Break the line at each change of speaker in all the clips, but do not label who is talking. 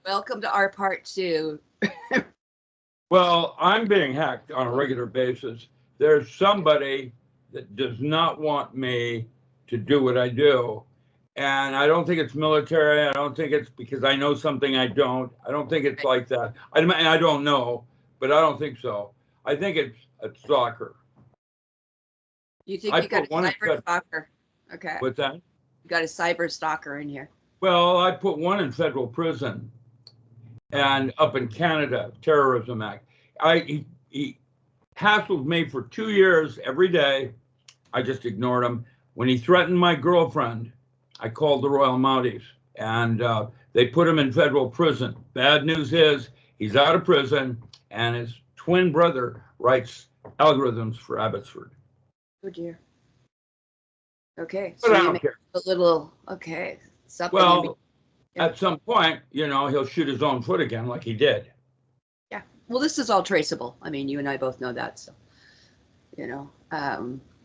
welcome to our part 2.
Well, I'm being hacked on a regular basis. There's somebody that does not want me to do what I do. And I don't think it's military. I don't think it's because I know something I don't. I don't think it's like that. I don't know, but I don't think so. I think it's a stalker.
You think you got a cyber stalker? Okay.
What's that?
You got a cyber stalker in here.
Well, I put one in federal prison and up in Canada, Terrorism Act. He hassled me for 2 years every day. I just ignored him. When he threatened my girlfriend, I called the Royal Mounties, and they put him in federal prison. Bad news is he's out of prison, and his twin brother writes algorithms for Abbotsford.
Oh dear. Okay,
so you make
a little something.
Well, at some point, he'll shoot his own foot again, like he did.
Yeah. Well, this is all traceable. I mean, you and I both know that. So,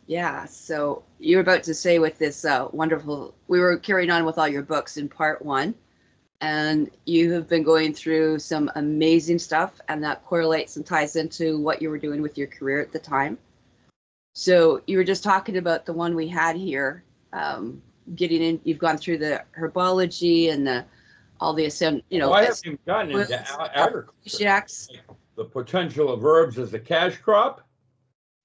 yeah. So you were about to say with this wonderful. We were carrying on with all your books in part 1, and you have been going through some amazing stuff, and that correlates and ties into what you were doing with your career at the time. So you were just talking about the one we had here, getting in. You've gone through the herbology and all the
I haven't even gotten into agriculture. The potential of herbs as a cash crop.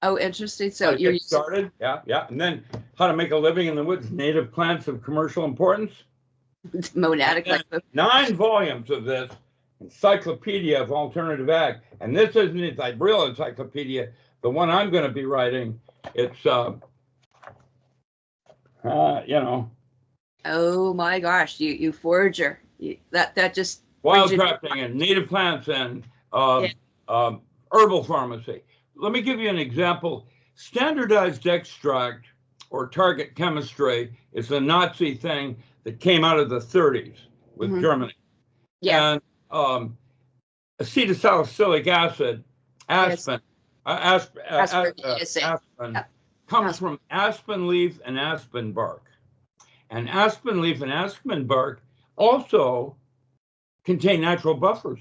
Oh, interesting. So you're
started, yeah, and then how to make a living in the woods. Native plants of commercial importance.
Monadic.
9 volumes of this encyclopedia of alternative ag, and this isn't a real encyclopedia. The one I'm going to be writing, it's,
Oh my gosh, you forager. That just
wildcrafting and native plants and herbal pharmacy. Let me give you an example. Standardized extract or target chemistry is a Nazi thing that came out of the 30s with Germany.
Yeah.
And acetylsalicylic acid, aspen. Aspen comes from aspen leaf and aspen bark. And aspen leaf and aspen bark also contain natural buffers.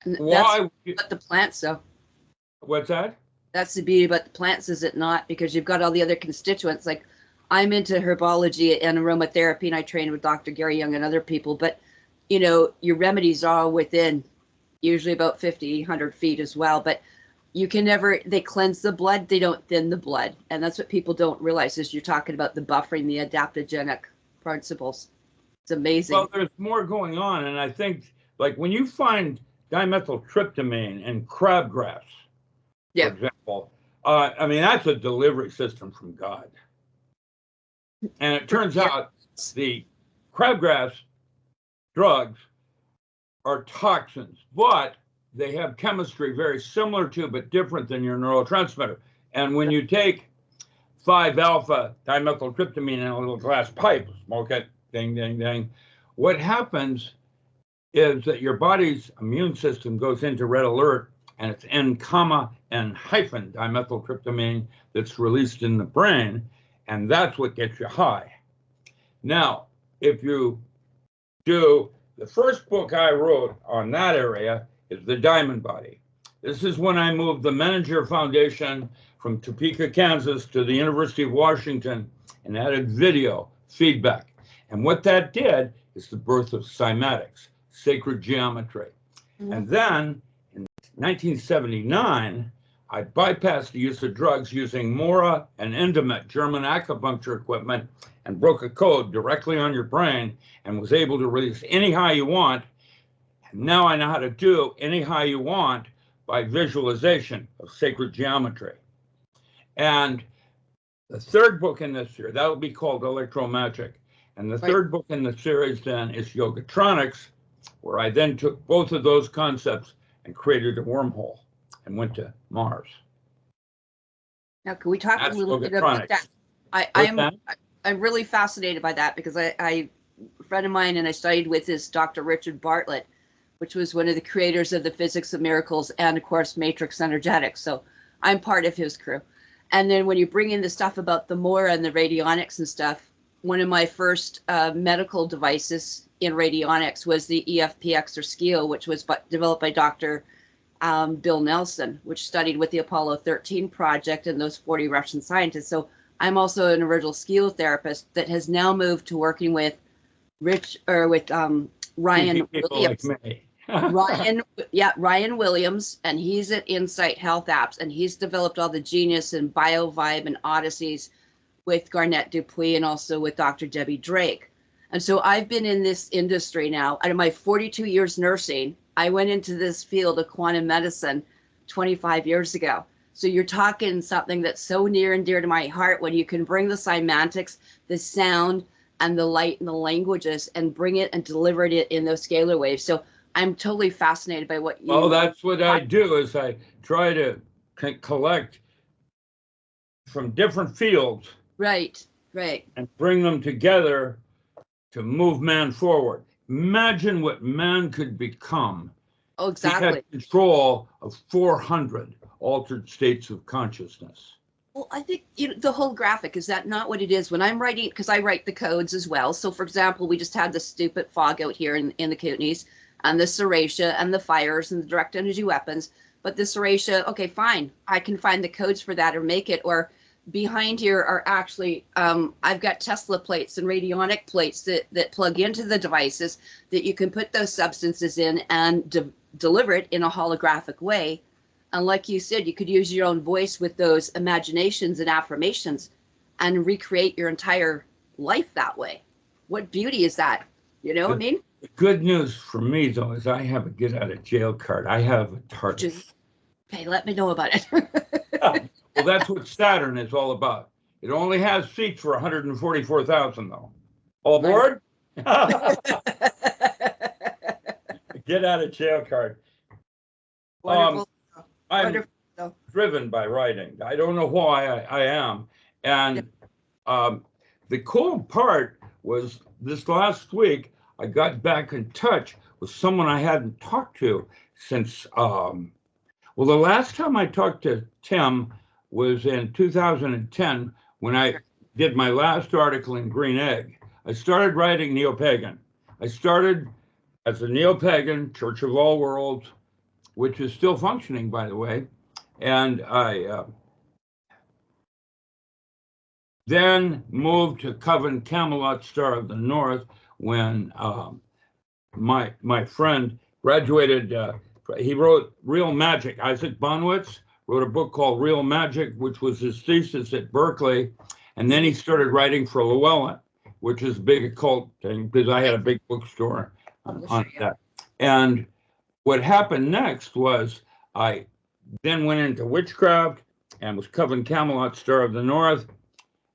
Why? But the plants, though.
What's that?
That's the beauty about the plants, is it not? Because you've got all the other constituents. Like, I'm into herbology and aromatherapy, and I train with Dr. Gary Young and other people. But, your remedies are all within usually about 50, 100 feet as well. But you can never, they cleanse the blood, they don't thin the blood. And that's what people don't realize, is you're talking about the buffering, the adaptogenic principles. It's amazing.
Well, there's more going on. And I think, like, when you find dimethyltryptamine in crabgrass, for example, that's a delivery system from God. And it turns out the crabgrass drugs are toxins, but they have chemistry very similar to, but different than your neurotransmitter. And when you take 5-alpha dimethyltryptamine in a little glass pipe, smoke it, ding, ding, ding, what happens is that your body's immune system goes into red alert, and it's N, and hyphen dimethyltryptamine that's released in the brain, and that's what gets you high. Now, if you do, the first book I wrote on that area is The Diamond Body. This is when I moved the Menninger Foundation from Topeka, Kansas to the University of Washington and added video feedback. And what that did is the birth of cymatics, sacred geometry. And then in 1979, I bypassed the use of drugs using Mora and Endomet, German acupuncture equipment, and broke a code directly on your brain and was able to release any high you want. And now I know how to do any high you want by visualization of sacred geometry. And the third book in this series, that will be called Electromagic. And the third book in the series then is Yogatronics, where I then took both of those concepts and created a wormhole and went to Mars.
Now, can we talk a little bit about that? I'm really fascinated by that, because a friend of mine and I studied with is Dr. Richard Bartlett, which was one of the creators of the physics of miracles and, of course, matrix energetics. So I'm part of his crew. And then when you bring in the stuff about the Mora and the radionics and stuff, one of my first medical devices in radionics was the EFPX or SKIO, which was developed by Dr. Bill Nelson, which studied with the Apollo 13 project and those 40 Russian scientists. So I'm also an original SKIO therapist that has now moved to working with Ryan Williams.
Like me.
Ryan Williams, and he's at Insight Health Apps, and he's developed all the Genius and BioVibe and Odysseys with Garnett Dupuis and also with Dr. Debbie Drake. And so I've been in this industry now. Out of my 42 years nursing, I went into this field of quantum medicine 25 years ago. So you're talking something that's so near and dear to my heart when you can bring the semantics, the sound, and the light and the languages and bring it and deliver it in those scalar waves. So I'm totally fascinated by what you...
Oh, that's what I do, is I try to collect from different fields.
Right.
And bring them together to move man forward. Imagine what man could become.
Oh, exactly.
He had control of 400 altered states of consciousness.
Well, I think the whole graphic, is that not what it is? When I'm writing, because I write the codes as well. So, for example, we just had the stupid fog out here in the Kootenays, and the serratia and the fires and the direct energy weapons. But the serratia, okay, fine. I can find the codes for that or make it. Or behind here are actually, I've got Tesla plates and radionic plates that plug into the devices that you can put those substances in and deliver it in a holographic way. And like you said, you could use your own voice with those imaginations and affirmations and recreate your entire life that way. What beauty is that? You know what I mean?
The good news for me, though, is I have a get out of jail card. I have a TARDIS.
Okay, let me know about it.
Well, that's what Saturn is all about. It only has seats for 144,000, though. All aboard? Get out of jail card.
Wonderful.
I'm driven by writing. I don't know why I am. And the cool part was this last week, I got back in touch with someone I hadn't talked to since, the last time I talked to Tim was in 2010 when I did my last article in Green Egg. I started writing neo-pagan. I started as a neo-pagan Church of All Worlds, which is still functioning, by the way. And I then moved to Coven Camelot Star of the North when my friend graduated. He wrote Real Magic. Isaac Bonwitz wrote a book called Real Magic, which was his thesis at Berkeley. And then he started writing for Llewellyn, which is a big occult thing, because I had a big bookstore on that. And what happened next was I then went into witchcraft and was Coven Camelot Star of the North.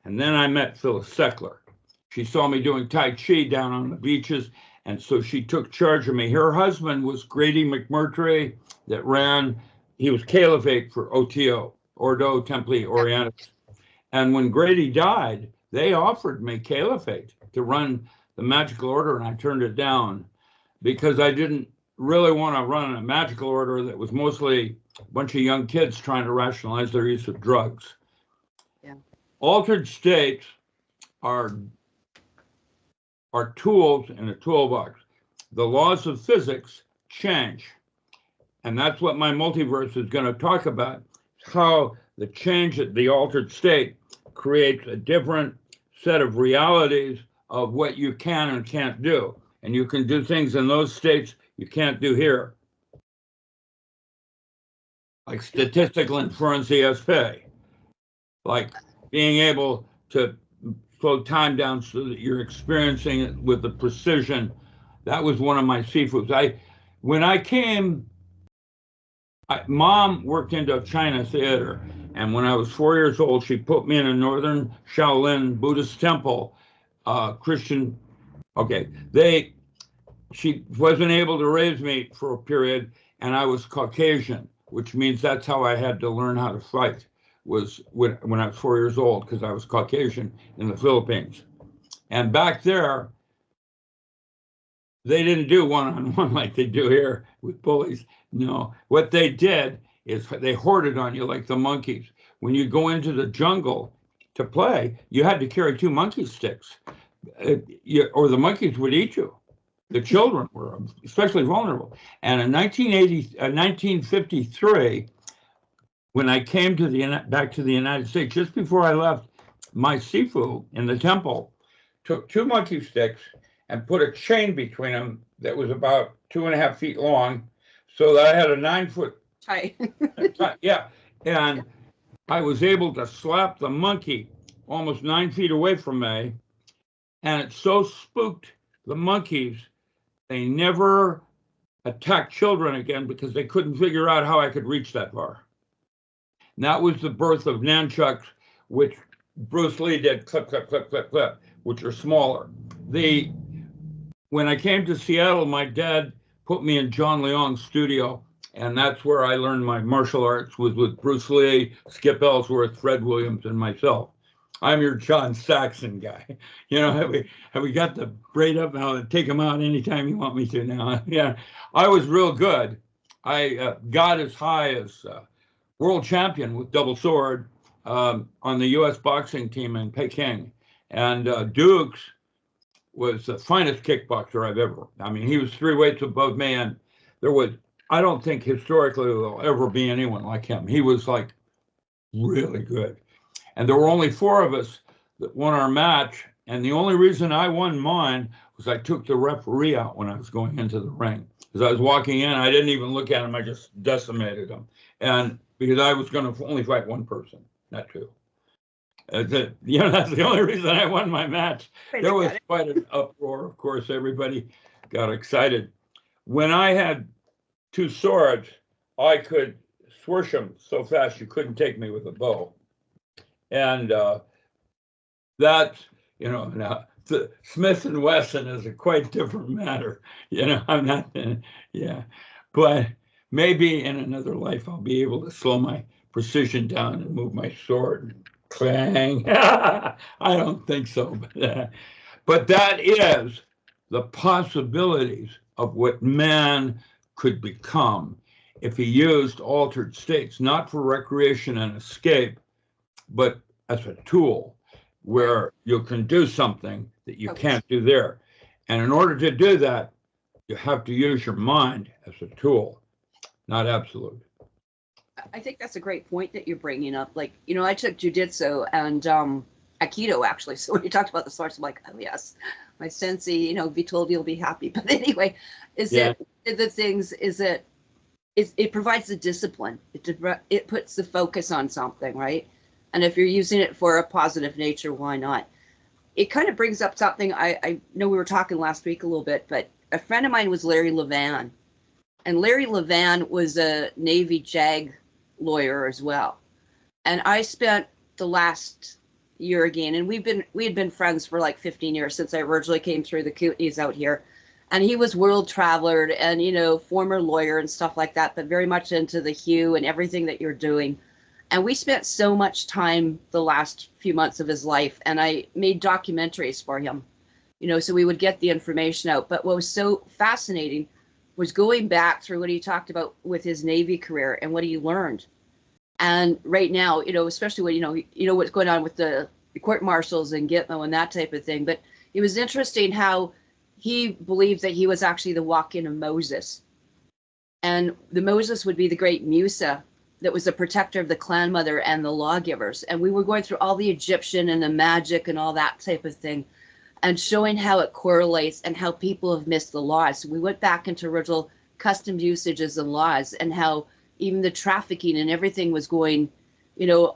And then I met Phyllis Seckler. She saw me doing Tai Chi down on the beaches, and so she took charge of me. Her husband was Grady McMurtry he was caliphate for OTO, Ordo Templi Orientis. And when Grady died, they offered me caliphate to run the magical order, and I turned it down because I didn't really want to run a magical order that was mostly a bunch of young kids trying to rationalize their use of drugs.
Yeah.
Altered states are tools in a toolbox. The laws of physics change. And that's what my multiverse is going to talk about, how the change at the altered state creates a different set of realities of what you can and can't do. And you can do things in those states you can't do here. Like statistical inference ESP. Like being able to slow time down so that you're experiencing it with the precision. That was one of my seafoods. When I came, Mom worked into China theater, and when I was 4 years old, she put me in a northern Shaolin Buddhist temple, Christian. Okay, she wasn't able to raise me for a period, and I was Caucasian, which means that's how I had to learn how to fight. Was when I was 4 years old, because I was Caucasian in the Philippines. And back there, they didn't do one-on-one like they do here with bullies. No, what they did is they hoarded on you like the monkeys. When you go into the jungle to play, you had to carry 2 monkey sticks, or the monkeys would eat you. The children were especially vulnerable. And in 1953, when I came back to the United States, just before I left, my sifu in the temple took 2 monkey sticks and put a chain between them that was about 2.5 feet long, so that I had a 9-foot
tie.
Yeah, and I was able to slap the monkey almost 9 feet away from me, and it so spooked the monkeys, they never attacked children again because they couldn't figure out how I could reach that far. And that was the birth of nunchucks, which Bruce Lee did clip, clip, clip, clip, clip, which are smaller. When I came to Seattle, my dad put me in John Leong's studio, and that's where I learned my martial arts, was with Bruce Lee, Skip Ellsworth, Fred Williams, and myself. I'm your John Saxon guy. You know, have we got the braid up? I'll take him out anytime you want me to now. Yeah, I was real good. I got as high as world champion with double sword on the U.S. boxing team in Peking. And Dukes was the finest kickboxer I've ever. I mean, he was 3 weights above me, and I don't think historically there'll ever be anyone like him. He was like really good. And there were only 4 of us that won our match. And the only reason I won mine was I took the referee out when I was going into the ring. As I was walking in, I didn't even look at him. I just decimated him. And because I was going to only fight 1 person, not 2. That's the only reason I won my match. There was quite an uproar. Of course, everybody got excited. When I had 2 swords, I could swish them so fast you couldn't take me with a bow. And that's, now Smith and Wesson is a quite different matter. I'm not, yeah. But maybe in another life I'll be able to slow my precision down and move my sword. Clang. I don't think so. But that is the possibilities of what man could become if he used altered states, not for recreation and escape, but as a tool where you can do something that you can't do there. And in order to do that, you have to use your mind as a tool, not absolute.
I think that's a great point that you're bringing up. Like, I took jiu-jitsu and Aikido, actually. So when you talked about the source, I'm like, oh, yes, my sensei, be told you'll be happy. But anyway, it provides the discipline. It puts the focus on something, right? And if you're using it for a positive nature, why not? It kind of brings up something I know we were talking last week a little bit, but a friend of mine was Larry Levan. And Larry Levan was a Navy JAG lawyer as well. And I spent the last year again, and we had been friends for like 15 years since I originally came through the Kootenays out here. And he was world traveler and, former lawyer and stuff like that, but very much into the hue and everything that you're doing. And we spent so much time the last few months of his life, and I made documentaries for him, so we would get the information out. But what was so fascinating was going back through what he talked about with his Navy career and what he learned. And right now, especially when, what's going on with the court martials and Gitmo and that type of thing. But it was interesting how he believed that he was actually the walk-in of Moses. And the Moses would be the great Musa that was the protector of the clan mother and the lawgivers. And we were going through all the Egyptian and the magic and all that type of thing and showing how it correlates and how people have missed the laws. So we went back into original custom usages and laws and how even the trafficking and everything was going,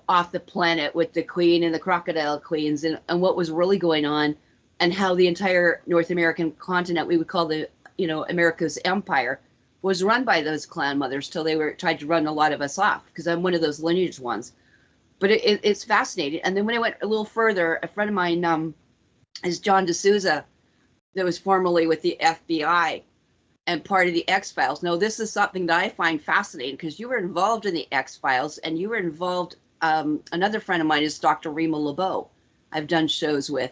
off the planet with the queen and the crocodile queens and what was really going on and how the entire North American continent, we would call the, America's empire, was run by those clan mothers till they tried to run a lot of us off, because I'm one of those lineage ones. But it's fascinating. And then when I went a little further, a friend of mine is John D'Souza, that was formerly with the FBI and part of the X-Files. Now, this is something that I find fascinating because you were involved in the X-Files and you were involved, another friend of mine is Dr. Rima LeBeau, I've done shows with.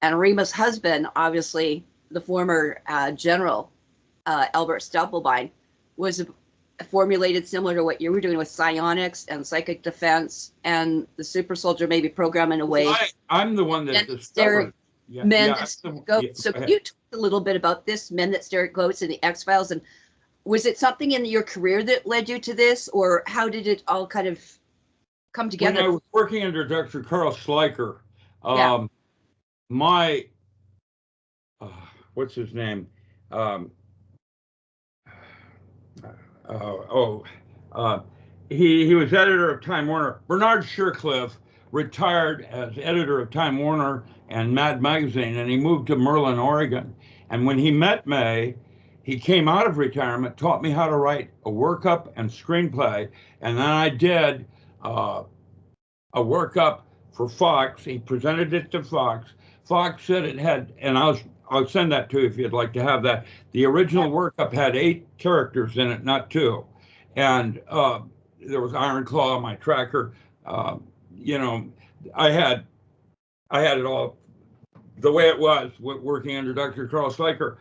And Rima's husband, obviously, the former general, Albert Stapelbein, was formulated similar to what you were doing with psionics and psychic defense, and the super soldier maybe program in a way.
I'm the one that discovered.
So can you talk a little bit about this Men That Stare at Ghosts and the X-Files, and was it something in your career that led you to this, or how did it all kind of come together?
When I was working under Dr. Carl Schleicher, my what's his name? He was editor of Time Warner. Bernard Shercliffe retired as editor of Time Warner and Mad Magazine, and he moved to Merlin, Oregon. And when he met me, he came out of retirement, taught me how to write a workup and screenplay, and then I did a workup for Fox. He presented it to Fox. Fox said it had, and I'll send that to you if you'd like to have that. The original workup had 8 characters in it, not 2. And there was Iron Claw, my tracker. You know, I had it all the way it was working under Dr. Carl Schleicher.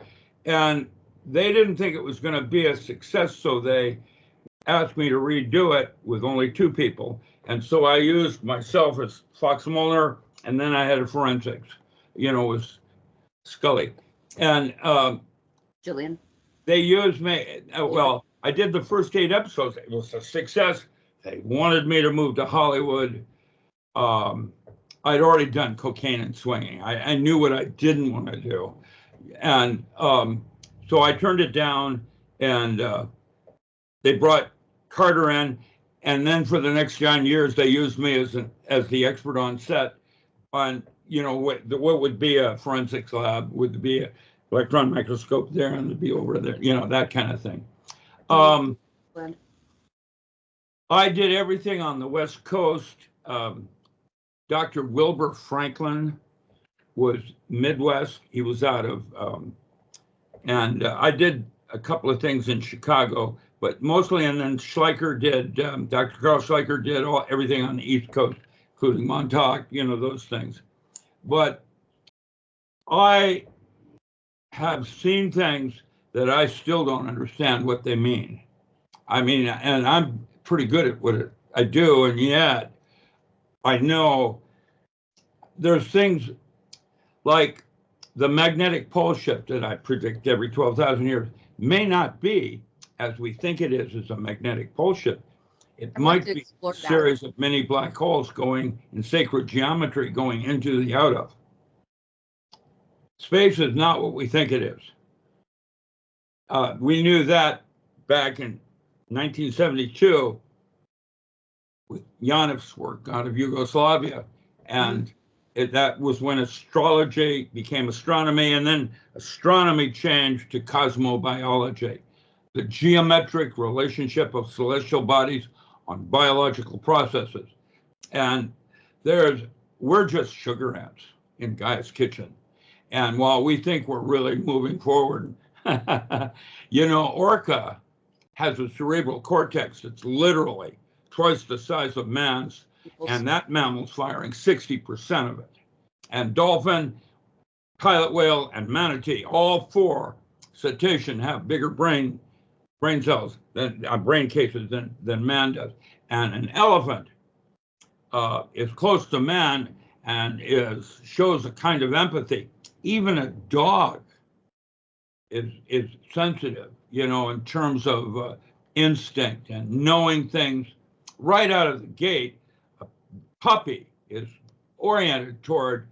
And they didn't think it was going to be a success, so they asked me to redo it with only 2 people. And so I used myself as Fox Mulder, and then I had a forensics, you know, it was Scully. And
Jillian.
They used me, well, I did the first 8 episodes. It was a success. They wanted me to move to Hollywood. I'd already done cocaine and swinging. I knew what I didn't want to do. And so I turned it down, and they brought Carter in. And then for the next 9 years, they used me as the expert on set on, you know, what would be a forensics lab, would be an electron microscope there, and it'd be over there, you know, that kind of thing. I did everything on the West Coast. Dr. Wilbur Franklin was Midwest. He was out of, and I did a couple of things in Chicago, but mostly, and then Schleicher did, Dr. Carl Schleicher did everything on the East Coast, including Montauk, you know, those things. But I have seen things that I still don't understand what they mean. I mean, and I'm pretty good at what I do, and yet I know there's things like the magnetic pole shift that I predict every 12,000 years may not be as we think it is as a magnetic pole shift. It might be a series of many black holes going in sacred geometry going into the out of. Space is not what we think it is. We knew that back in 1972 with Janev's work out of Yugoslavia. And that was when astrology became astronomy, and then astronomy changed to cosmobiology, the geometric relationship of celestial bodies on biological processes. And we're just sugar ants in Gaia's kitchen. And while we think we're really moving forward, you know, orca has a cerebral cortex that's literally twice the size of man's, and that mammal's firing 60% of it. And dolphin, pilot whale, and manatee, all 4 cetacean have bigger brain cells, brain cases than man does. And an elephant is close to man and shows a kind of empathy. Even a dog is sensitive, you know, in terms of instinct and knowing things right out of the gate. A puppy is oriented toward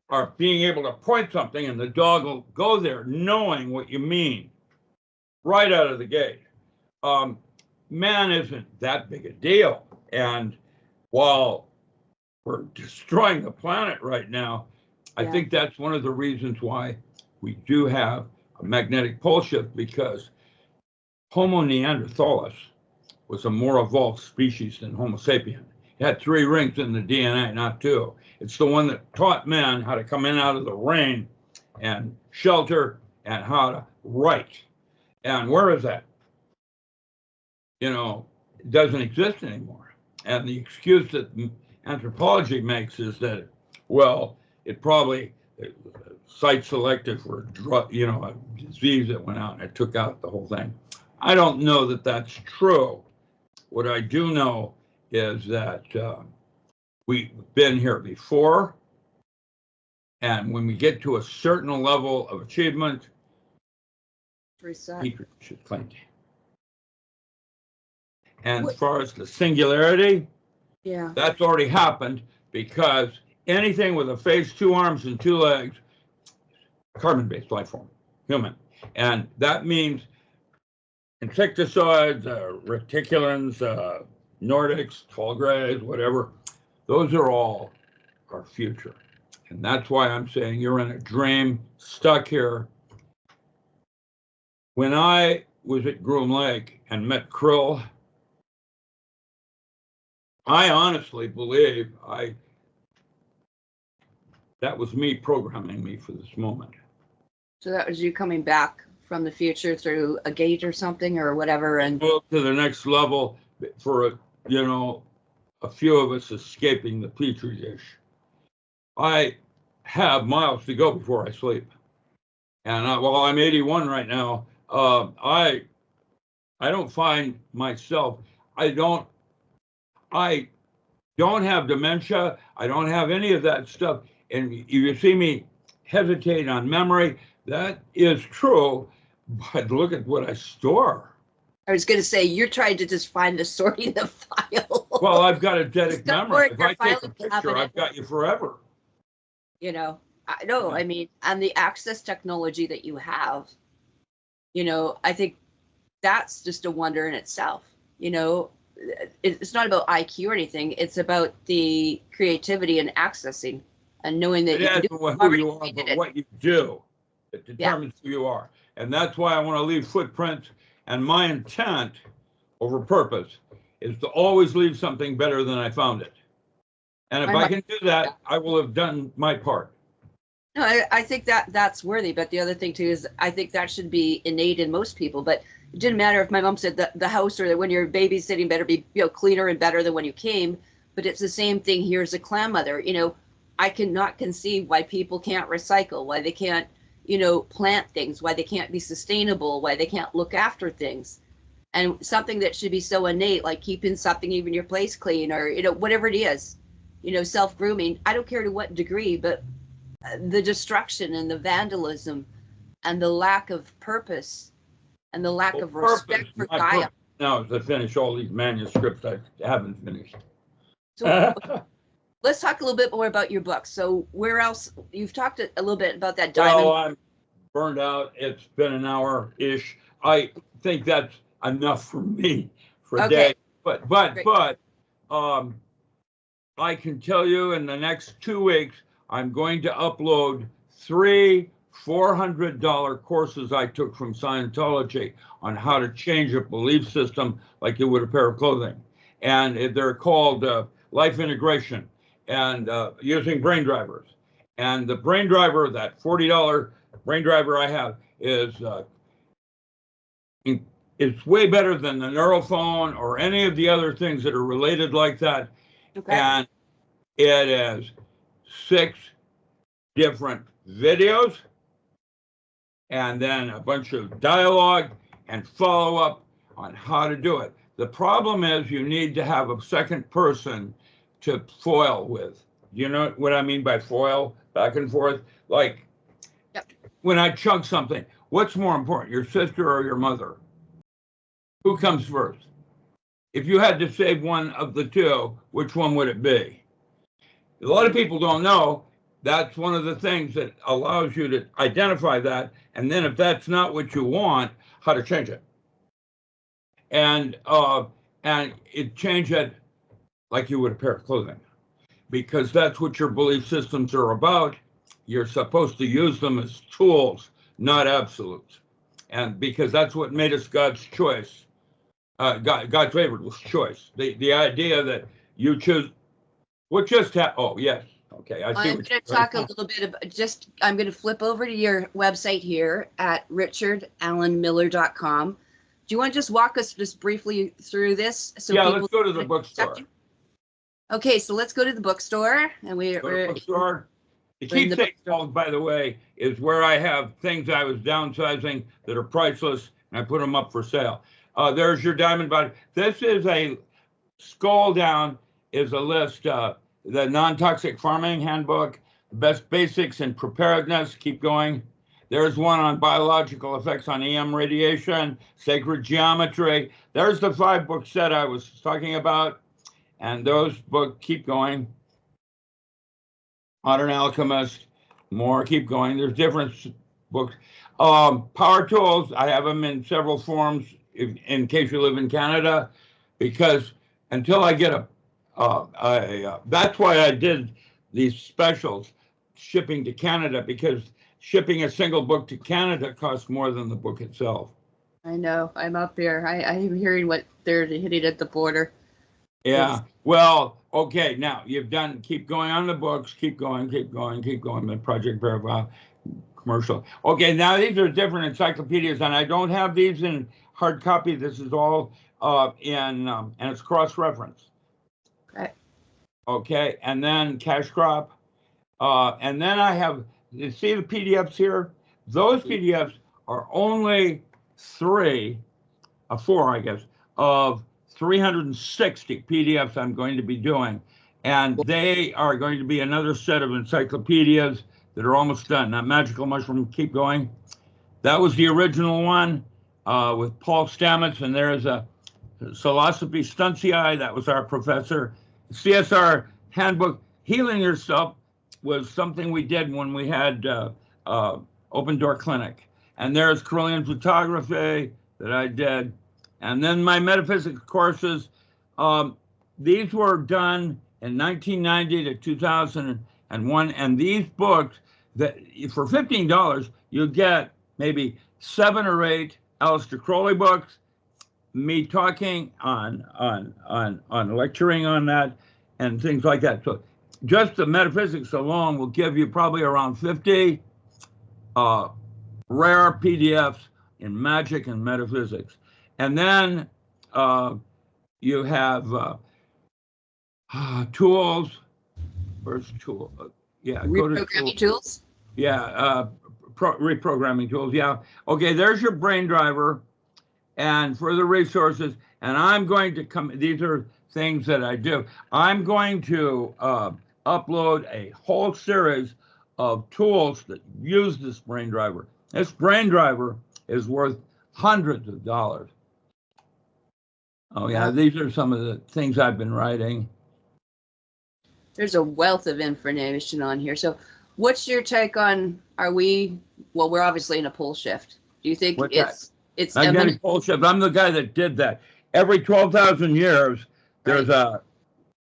or being able to point something, and the dog will go there knowing what you mean right out of the gate. Man isn't that big a deal. And while we're destroying the planet right now, I think that's one of the reasons why we do have a magnetic pole shift, because Homo neanderthalis was a more evolved species than Homo sapien. It had 3 rings in the DNA, not 2. It's the one that taught men how to come in out of the rain and shelter and how to write. And where is that? You know, it doesn't exist anymore. And the excuse that anthropology makes is that, well, it probably site selected for a drug, you know, a disease that went out and it took out the whole thing. I don't know that that's true. What I do know is that we've been here before, and when we get to a certain level of achievement, Petri should claim it. And as far as the singularity, that's already happened, because anything with a face, 2 arms, and 2 legs, carbon-based life form, human. And that means insectoids, reticulans, Nordics, tall grays, whatever, those are all our future. And that's why I'm saying you're in a dream, stuck here. When I was at Groom Lake and met Krill, I honestly believe that was me programming me for this moment.
So that was you coming back from the future through a gate or something or whatever, and
go to the next level for a few of us escaping the Petri dish. I have miles to go before I sleep, and while I'm 81 right now, I don't find myself. I don't have dementia. I don't have any of that stuff. And you see me hesitate on memory. That is true, but look at what I store.
I was going to say, you're trying to just find the sorting the file.
Well, I've got a eidetic memory. If I take a picture, I've got you forever.
You know, I know. I mean, and the access technology that you have, you know, I think that's just a wonder in itself. You know, it's not about IQ or anything. It's about the creativity and accessing and knowing that you can do
who you are, but what you do. It determines who you are. And that's why I want to leave footprints. And my intent over purpose is to always leave something better than I found it. And if I can do that, I will have done my part.
No, I think that's worthy. But the other thing, too, is I think that should be innate in most people. But it didn't matter if my mom said that the house or that when you're babysitting better be cleaner and better than when you came. But it's the same thing here as a clan mother. You know, I cannot conceive why people can't recycle, why they can't, plant things, why they can't be sustainable, why they can't look after things. And something that should be so innate, like keeping something, even your place clean, or, whatever it is, self-grooming. I don't care to what degree, but the destruction and the vandalism and the lack of purpose and the lack of respect for Gaia.
Now, to finish all these manuscripts I haven't finished.
So let's talk a little bit more about your book. So where else, you've talked a little bit about that diamond.
Well, I'm burned out. It's been an hour-ish. I think that's enough for me for a day. But I can tell you in the next 2 weeks, I'm going to upload 3 $400 courses I took from Scientology on how to change a belief system like you would a pair of clothing. And they're called Life Integration and using brain drivers. And the brain driver, that $40 brain driver I have, is it's way better than the neurophone or any of the other things that are related like that. Okay. And it has 6 different videos and then a bunch of dialogue and follow-up on how to do it. The problem is you need to have a second person to foil with. You know what I mean by foil? Back and forth? Like, when I chunk something, what's more important, your sister or your mother? Who comes first? If you had to save one of the two, which one would it be? A lot of people don't know. That's one of the things that allows you to identify that. And then if that's not what you want, how to change it. And it change it like you would a pair of clothing, because that's what your belief systems are about. You're supposed to use them as tools, not absolutes. And because that's what made us God's choice. God's favorite was choice. The idea that you choose what just happened. Oh, yes. Okay.
I'm going to talk a little bit about I'm going to flip over to your website here at richardallenmiller.com. Do you want to just walk us just briefly through this? So
let's go to the bookstore.
Okay, so let's go to the bookstore. And we're
bookstore. The keepsake shelf, by the way, is where I have things I was downsizing that are priceless I put them up for sale. There's your diamond body. This is a scroll down is a list. The non-toxic farming handbook, best basics in preparedness. Keep going. There's one on biological effects on EM radiation, sacred geometry. There's the 5-book set I was talking about. And those books keep going. Modern Alchemist, more, keep going. There's different books. Power tools, I have them in several forms in case you live in Canada, because until I get that's why I did these specials, shipping to Canada, because shipping a single book to Canada costs more than the book itself.
I know. I'm up here. I'm hearing what they're hitting at the border.
Yeah. Well, okay. Now you've done. Keep going on the books. Keep going. Keep going. Keep going. The Project Paragraph commercial. Okay. Now these are different encyclopedias, and I don't have these in hard copy. This is all and it's cross-reference.
Okay.
Okay. And then cash crop, and then I have. You see the PDFs here? Those PDFs are only 4, I guess, of 360 PDFs I'm going to be doing. And they are going to be another set of encyclopedias that are almost done. Now, Magical Mushroom, keep going. That was the original one with Paul Stamets, and there's a Philosophy Stuntii, that was our professor. CSR Handbook, Healing Yourself, was something we did when we had Open Door Clinic. And there's Carillion Photography that I did. And then my metaphysics courses, these were done in 1990 to 2001. And these books, that for $15, you get maybe 7 or 8 Aleister Crowley books, me talking on lecturing on that and things like that. So just the metaphysics alone will give you probably around 50 rare PDFs in magic and metaphysics. And then you have tools. Where's tool? Yeah,
reprogramming tools.
Yeah, reprogramming tools. Yeah. Okay, there's your brain driver and further resources. And I'm going to come, these are things that I do. I'm going to upload a whole series of tools that use this brain driver. This brain driver is worth hundreds of dollars. Oh yeah, these are some of the things I've been writing.
There's a wealth of information on here. So what's your take on, we're obviously in a pole shift. Do you think it's
magnetic pole shift? I'm the guy that did that. Every 12,000 years, there's a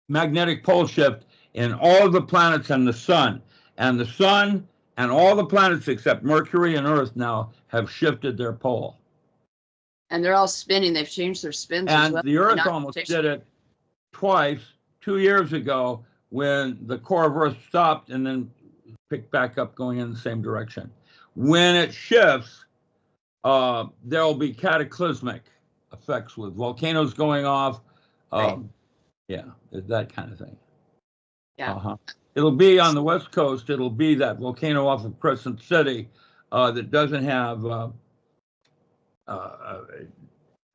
magnetic pole shift in all of the planets and the sun. And the sun and all the planets except Mercury and Earth now have shifted their pole.
And they're all spinning. They've changed their spins
and
as well.
The Earth almost did it twice, 2 years ago, when the core of Earth stopped and then picked back up going in the same direction. When it shifts, there'll be cataclysmic effects with volcanoes going off. Yeah, that kind of thing.
Yeah.
It'll be on the West Coast. It'll be that volcano off of Crescent City that doesn't have,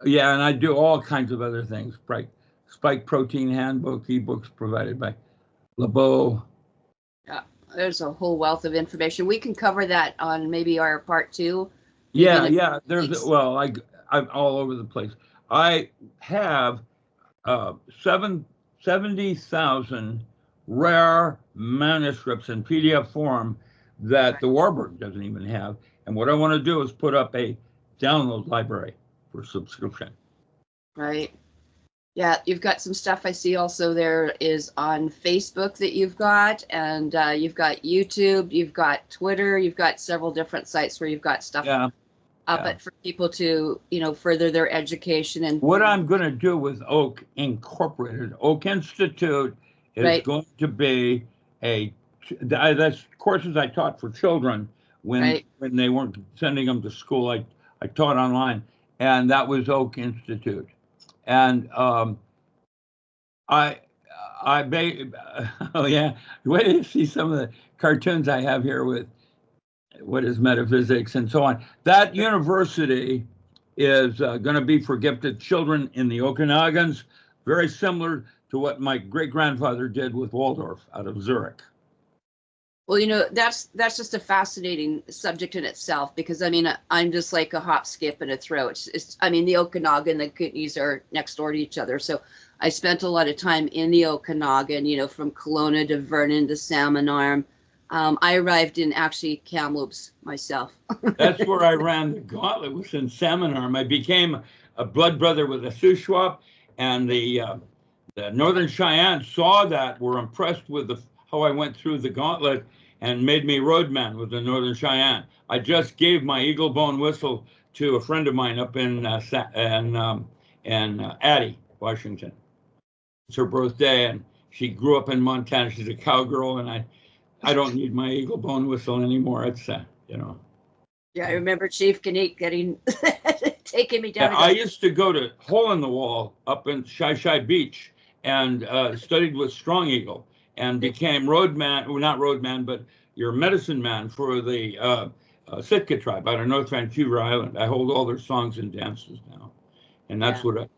yeah, and I do all kinds of other things. Spike Protein Handbook, ebooks provided by LeBeau.
Yeah, there's a whole wealth of information. We can cover that on maybe our part 2.
Yeah. There's I'm all over the place. I have 70,000 rare manuscripts in PDF form that the Warburg doesn't even have. And what I want to do is put up a download library for subscription.
Right. Yeah, you've got some stuff I see also there is on Facebook that you've got, and you've got YouTube, you've got Twitter, you've got several different sites where you've got stuff up for people to, further their education. And
what I'm going to do with Oak Incorporated, Oak Institute, is going to be that's courses I taught for children when they weren't sending them to school. I taught online, and that was Oak Institute. And oh yeah, wait till you see some of the cartoons I have here with what is metaphysics and so on. That university is going to be for gifted children in the Okinawans, very similar to what my great-grandfather did with Waldorf out of Zurich.
Well, that's just a fascinating subject in itself, because I mean, I'm just like a hop, skip, and a throw. I mean, the Okanagan and the Kootenays are next door to each other. So I spent a lot of time in the Okanagan, from Kelowna to Vernon to Salmon Arm. I arrived in actually Kamloops myself.
That's where I ran the gauntlet, was in Salmon Arm. I became a blood brother with the Shuswap, and the Northern Cheyenne saw that, were impressed with how I went through the gauntlet, and made me roadman with the Northern Cheyenne. I just gave my eagle bone whistle to a friend of mine up in Addie, Washington. It's her birthday, and she grew up in Montana. She's a cowgirl, and I don't need my eagle bone whistle anymore. It's
Yeah, I remember Chief Ganeek taking me down.
Yeah, I used to go to Hole in the Wall up in Shai Beach and studied with Strong Eagle, and became roadman, well, not roadman, but your medicine man for the Sitka tribe out of North Vancouver Island. I hold all their songs and dances now, and that's what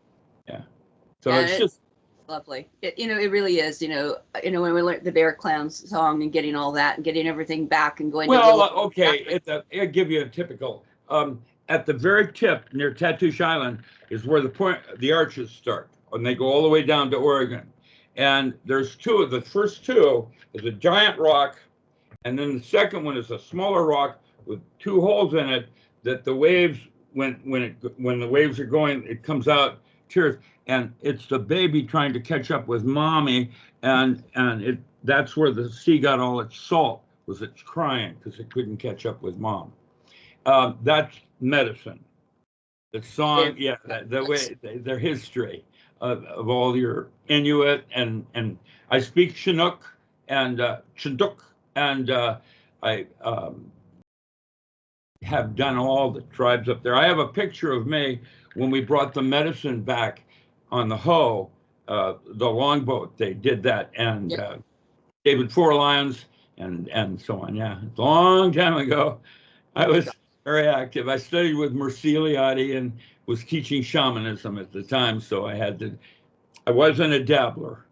So it's just
lovely. It really is. When we learned the Bear Clowns song and getting all that and getting everything back and going.
Well, okay, I'll give you a typical. At the very tip near Tatoosh Island is where the arches start, and they go all the way down to Oregon. And there's two. The first two is a giant rock, and then the second one is a smaller rock with two holes in it. That the waves, when the waves are going, it comes out tears, and it's the baby trying to catch up with mommy, and that's where the sea got all its salt, was it's crying because it couldn't catch up with mom. That's medicine. The song, the way their history of all your Inuit, and I speak Chinook and Chinook, and I have done all the tribes up there. I have a picture of me when we brought the medicine back on the Ho, the longboat. They did that, and David Four Lions and so on. Yeah, it's a long time ago. I was very active. I studied with Merciliati and was teaching shamanism at the time, so I wasn't a dabbler.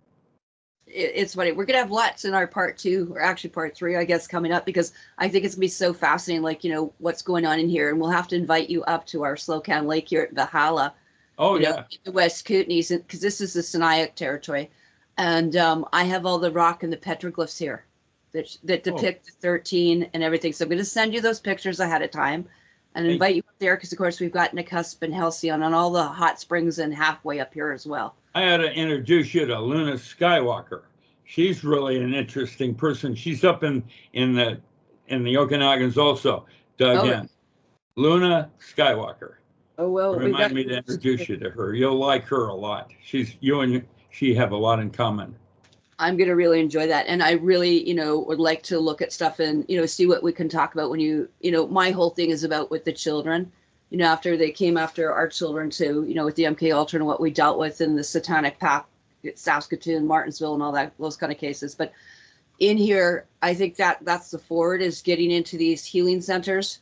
It's funny. We're gonna have lots in our part 2, or actually part 3, I guess, coming up, because I think it's gonna be so fascinating, like what's going on in here, and we'll have to invite you up to our Slocan Lake here at Valhalla.
Oh yeah,
the West Kootenays, because this is the Siniac territory, and I have all the rock and the petroglyphs here that depict the 13 and everything. So I'm going to send you those pictures ahead of time and invite you up there, because of course we've got Nakusp and Halcyon and all the hot springs and halfway up here as well.
I had to introduce you to Luna Skywalker. She's really an interesting person. She's up in the Okinawans also. Luna Skywalker.
Oh well,
remind me to introduce you to her. You'll like her a lot. You and she have a lot in common.
I'm going to really enjoy that. And I really, would like to look at stuff and, see what we can talk about when my whole thing is about with the children, after they came after our children too, with the MK Ultra and what we dealt with in the Satanic Pact, Saskatoon, Martinsville, and all that, those kind of cases. But in here, I think that's the forward, is getting into these healing centers.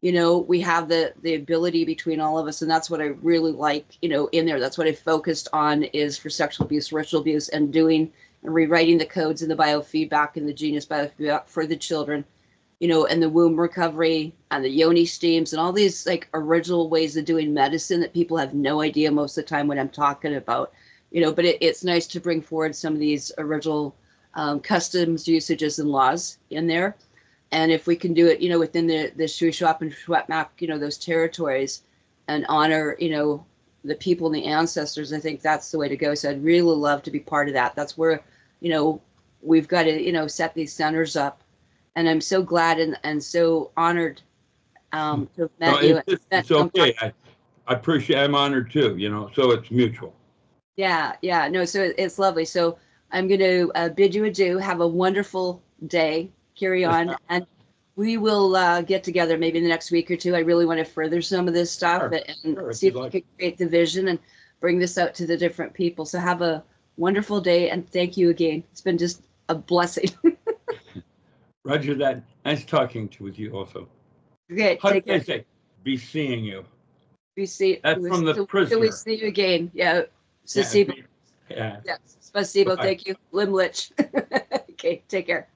We have the ability between all of us, and that's what I really like, in there. That's what I focused on, is for sexual abuse, ritual abuse, and doing and rewriting the codes and the biofeedback and the genius biofeedback for the children, and the womb recovery and the yoni steams and all these like original ways of doing medicine that people have no idea most of the time what I'm talking about, but it's nice to bring forward some of these original customs, usages, and laws in there. And if we can do it, within the Shuswap and Shwapmak, those territories, and honor, the people and the ancestors, I think that's the way to go. So I'd really love to be part of that. That's where, we've got to, set these centers up. And I'm so glad and so honored to have met you.
It's okay. I appreciate, I'm honored too, so it's mutual.
Yeah. No, so it's lovely. So I'm going to bid you adieu. Have a wonderful day. Carry on. And we will get together maybe in the next week or two. I really want to further some of this stuff and see if we can create the vision and bring this out to the different people. So have a wonderful day, and thank you again. It's been just a blessing.
Roger that. Nice talking with you also.
Okay.
How did I say? Be seeing you.
We see.
That's from the prisoner.
Till we see you again. Yeah. Spasibo.
Yeah.
Yeah. Spasibo.
Bye.
Thank you. Limlich. Okay. Take care.